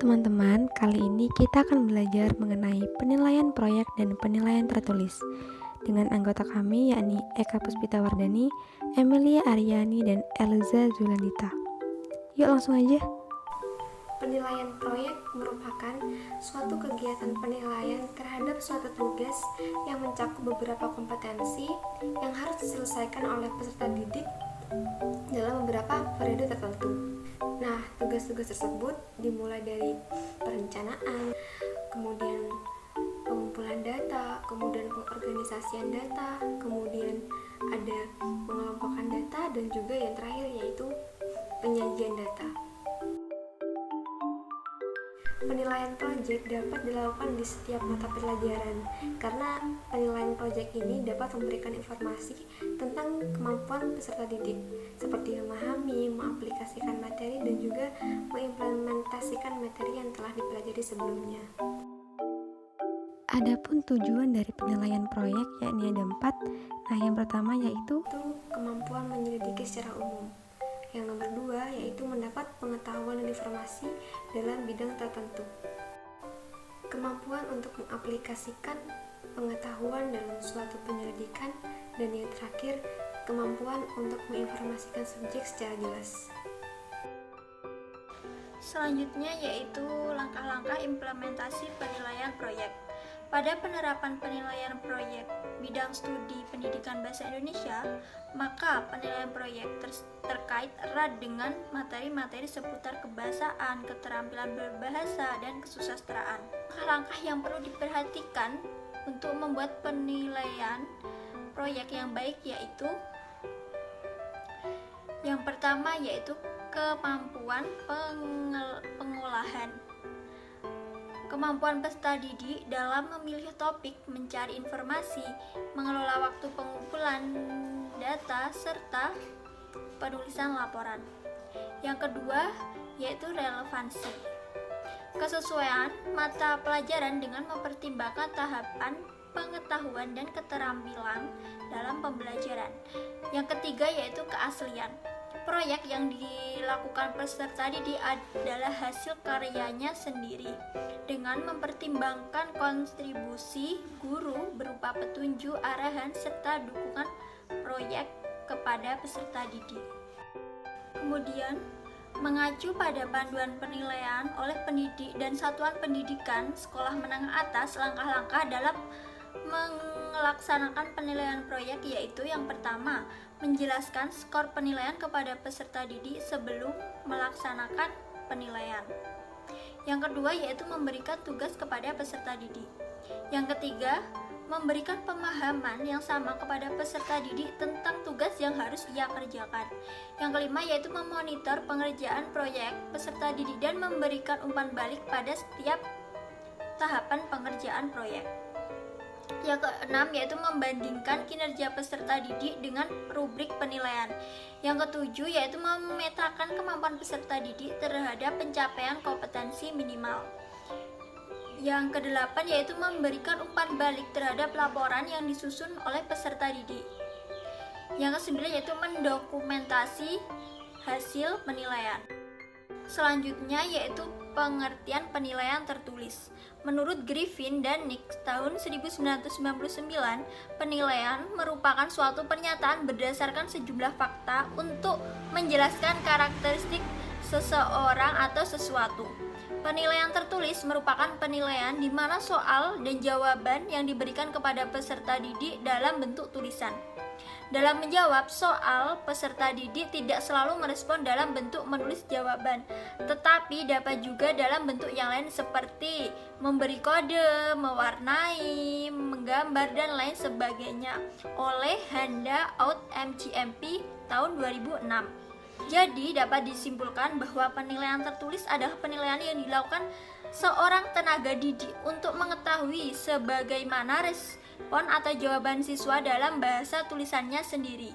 teman-teman, kali ini kita akan belajar mengenai penilaian proyek dan penilaian tertulis dengan anggota kami yakni Eka Puspita Wardani, Emilia Aryani, dan Elza Zulandita. Yuk langsung aja. Penilaian proyek merupakan suatu kegiatan penilaian terhadap suatu tugas yang mencakup beberapa kompetensi yang harus diselesaikan oleh peserta didik dalam beberapa periode tertentu. Nah, tugas-tugas tersebut dimulai dari perencanaan, kemudian pengumpulan data, kemudian pengorganisasian data, kemudian ada pengelompokan data, dan juga yang terakhir yaitu penyajian data. Penilaian proyek dapat dilakukan di setiap mata pelajaran karena penilaian proyek ini dapat memberikan informasi tentang kemampuan peserta didik seperti memahami, mengaplikasikan materi, dan juga mengimplementasikan materi yang telah dipelajari sebelumnya. Adapun tujuan dari penilaian proyek yakni ada 4. Nah, yang pertama yaitu kemampuan menyelidiki secara umum. Yang nomor 2 yaitu mendapat pengetahuan dan informasi dalam bidang tertentu. Kemampuan untuk mengaplikasikan pengetahuan dalam suatu penyelidikan, dan yang terakhir kemampuan untuk menginformasikan subjek secara jelas. Selanjutnya yaitu langkah-langkah implementasi penilaian proyek. Pada penerapan penilaian proyek bidang studi pendidikan bahasa Indonesia, maka penilaian proyek terkait erat dengan materi-materi seputar kebahasaan, keterampilan berbahasa, dan kesusastraan. Langkah yang perlu diperhatikan untuk membuat penilaian proyek yang baik yaitu yang pertama yaitu kemampuan pengolahan. Kemampuan peserta didik dalam memilih topik, mencari informasi, mengelola waktu pengumpulan data, serta penulisan laporan. Yang kedua yaitu relevansi. Kesesuaian mata pelajaran dengan mempertimbangkan tahapan pengetahuan dan keterampilan dalam pembelajaran. Yang ketiga yaitu keaslian. Proyek yang dilakukan peserta didik adalah hasil karyanya sendiri dengan mempertimbangkan kontribusi guru berupa petunjuk, arahan, serta dukungan proyek kepada peserta didik. Kemudian, mengacu pada panduan penilaian oleh pendidik dan satuan pendidikan sekolah menengah atas, langkah-langkah dalam melaksanakan penilaian proyek yaitu yang pertama, menjelaskan skor penilaian kepada peserta didik sebelum melaksanakan penilaian. Yang kedua yaitu memberikan tugas kepada peserta didik. Yang ketiga, memberikan pemahaman yang sama kepada peserta didik tentang tugas yang harus ia kerjakan. Yang kelima yaitu memonitor pengerjaan proyek peserta didik dan memberikan umpan balik pada setiap tahapan pengerjaan proyek. Yang keenam yaitu membandingkan kinerja peserta didik dengan rubrik penilaian. Yang ketujuh yaitu memetakan kemampuan peserta didik terhadap pencapaian kompetensi minimal. Yang kedelapan yaitu memberikan umpan balik terhadap laporan yang disusun oleh peserta didik. Yang kesembilan yaitu mendokumentasi hasil penilaian. Selanjutnya yaitu pengertian penilaian tertulis. Menurut Griffin dan Nick tahun 1999, penilaian merupakan suatu pernyataan berdasarkan sejumlah fakta untuk menjelaskan karakteristik seseorang atau sesuatu. Penilaian tertulis merupakan penilaian di mana soal dan jawaban yang diberikan kepada peserta didik dalam bentuk tulisan. Dalam menjawab soal, peserta didik tidak selalu merespon dalam bentuk menulis jawaban, tetapi dapat juga dalam bentuk yang lain seperti memberi kode, mewarnai, menggambar, dan lain sebagainya oleh Handout MGMP tahun 2006. Jadi dapat disimpulkan bahwa penilaian tertulis adalah penilaian yang dilakukan seorang tenaga didik untuk mengetahui sebagaimana respon atau jawaban siswa dalam bahasa tulisannya sendiri.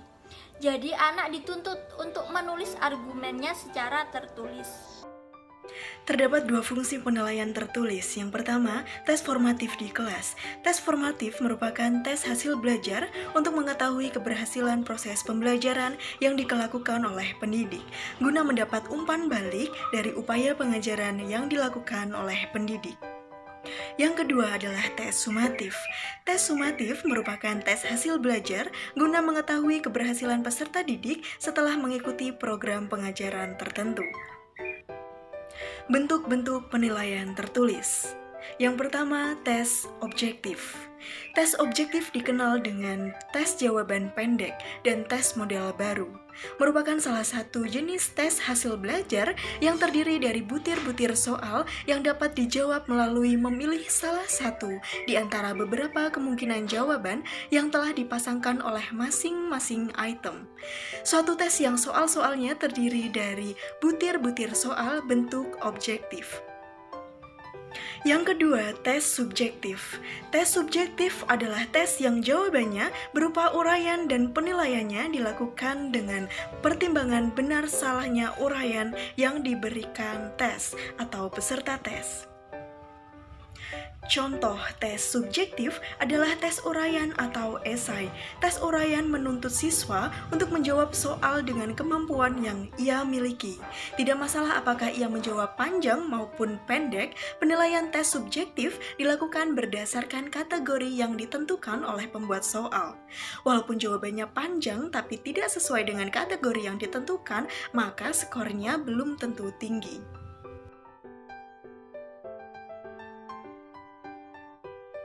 Jadi anak dituntut untuk menulis argumennya secara tertulis. Terdapat dua fungsi penilaian tertulis. Yang pertama, tes formatif di kelas. Tes formatif merupakan tes hasil belajar untuk mengetahui keberhasilan proses pembelajaran yang dilakukan oleh pendidik, guna mendapat umpan balik dari upaya pengajaran yang dilakukan oleh pendidik. Yang kedua adalah tes sumatif. Tes sumatif merupakan tes hasil belajar guna mengetahui keberhasilan peserta didik setelah mengikuti program pengajaran tertentu. Bentuk-bentuk penilaian tertulis. Yang pertama, tes objektif. Tes objektif dikenal dengan tes jawaban pendek dan tes model baru. Merupakan salah satu jenis tes hasil belajar yang terdiri dari butir-butir soal yang dapat dijawab melalui memilih salah satu di antara beberapa kemungkinan jawaban yang telah dipasangkan oleh masing-masing item. Suatu tes yang soal-soalnya terdiri dari butir-butir soal bentuk objektif. Yang kedua, tes subjektif. Tes subjektif adalah tes yang jawabannya berupa uraian dan penilaiannya dilakukan dengan pertimbangan benar salahnya uraian yang diberikan tes atau peserta tes. Contoh tes subjektif adalah tes uraian atau esai. Tes uraian menuntut siswa untuk menjawab soal dengan kemampuan yang ia miliki. Tidak masalah apakah ia menjawab panjang maupun pendek, penilaian tes subjektif dilakukan berdasarkan kategori yang ditentukan oleh pembuat soal. Walaupun jawabannya panjang tapi tidak sesuai dengan kategori yang ditentukan, maka skornya belum tentu tinggi.